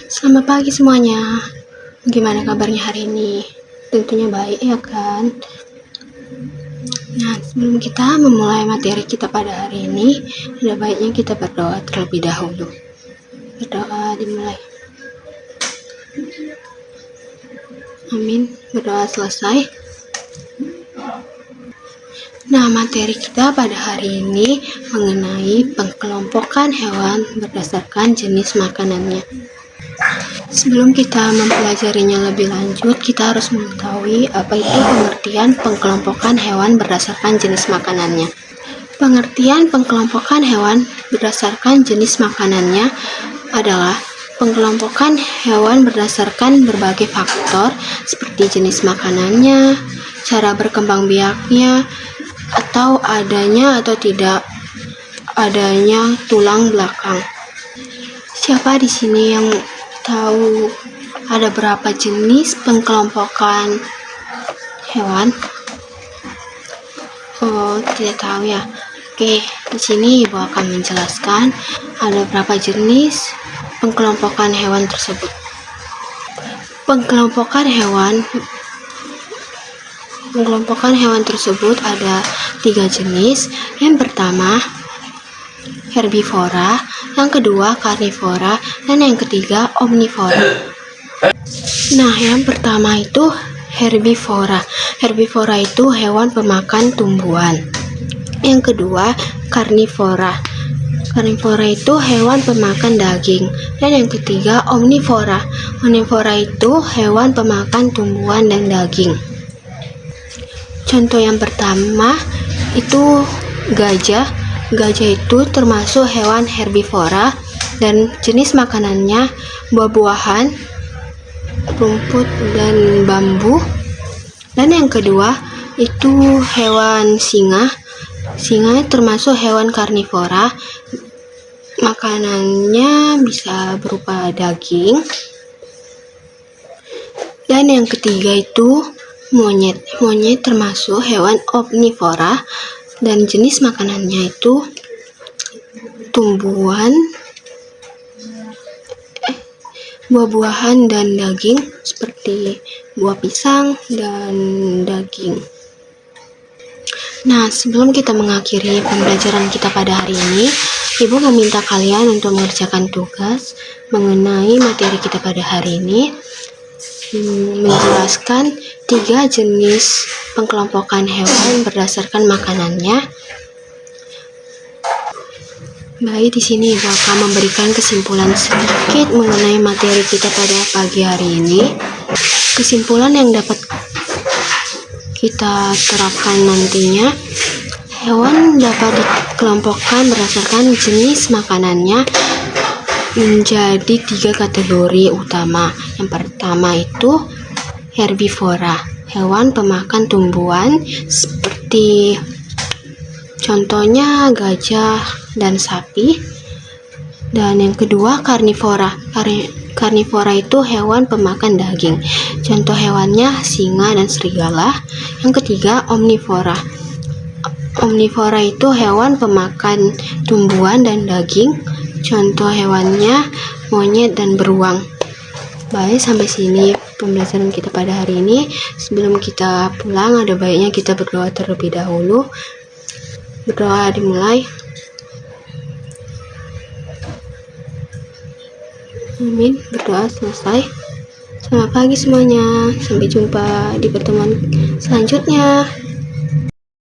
Selamat pagi semuanya. Gimana kabarnya hari ini? Tentunya baik ya kan? Nah, sebelum kita memulai materi kita pada hari ini, ada baiknya kita berdoa terlebih dahulu. Berdoa dimulai. Amin. Berdoa selesai. Nah, materi kita pada hari ini mengenai pengelompokan hewan berdasarkan jenis makanannya. Sebelum kita mempelajarinya lebih lanjut, kita harus mengetahui apa itu pengertian pengelompokan hewan berdasarkan jenis makanannya. Pengertian pengelompokan hewan berdasarkan jenis makanannya adalah pengelompokan hewan berdasarkan berbagai faktor seperti jenis makanannya, cara berkembang biaknya, atau adanya atau tidak adanya tulang belakang. Siapa di sini yang tahu ada berapa jenis pengelompokan hewan? Oh, tidak tahu ya. Oke, di sini Ibu akan menjelaskan ada berapa jenis pengelompokan hewan tersebut. Pengelompokan hewan tersebut ada 3 jenis. Yang pertama herbivora, yang kedua karnivora, dan yang ketiga omnivora. Nah, yang pertama itu herbivora. Herbivora itu hewan pemakan tumbuhan. Yang kedua karnivora. Karnivora itu hewan pemakan daging. Dan yang ketiga omnivora. Omnivora itu hewan pemakan tumbuhan dan daging. Contoh yang pertama itu gajah. Gajah itu termasuk hewan herbivora dan jenis makanannya buah-buahan, rumput, dan bambu. Dan yang kedua itu hewan singa. Singa termasuk hewan karnivora. Makanannya bisa berupa daging. Dan yang ketiga itu monyet. Monyet termasuk hewan omnivora dan jenis makanannya itu tumbuhan, buah-buahan dan daging seperti buah pisang dan daging. Nah, sebelum kita mengakhiri pembelajaran kita pada hari ini, Ibu meminta kalian untuk mengerjakan tugas mengenai materi kita pada hari ini, menjelaskan 3 jenis pengelompokan hewan berdasarkan makanannya. Baik, di sini Ibu akan memberikan kesimpulan sedikit mengenai materi kita pada pagi hari ini. Kesimpulan yang dapat kita terapkan nantinya, hewan dapat dikelompokkan berdasarkan jenis makanannya menjadi 3 kategori utama. Yang pertama itu herbivora, hewan pemakan tumbuhan seperti contohnya gajah dan sapi. Dan yang kedua karnivora. Karnivora itu hewan pemakan daging. Contoh hewannya singa dan serigala. Yang ketiga omnivora. Omnivora itu hewan pemakan tumbuhan dan daging. Contoh hewannya monyet dan beruang. Baik, sampai sini pembelajaran kita pada hari ini. Sebelum kita pulang, ada baiknya kita berdoa terlebih dahulu. Berdoa dimulai. Amin. Berdoa selesai. Selamat pagi semuanya. Sampai jumpa di pertemuan selanjutnya.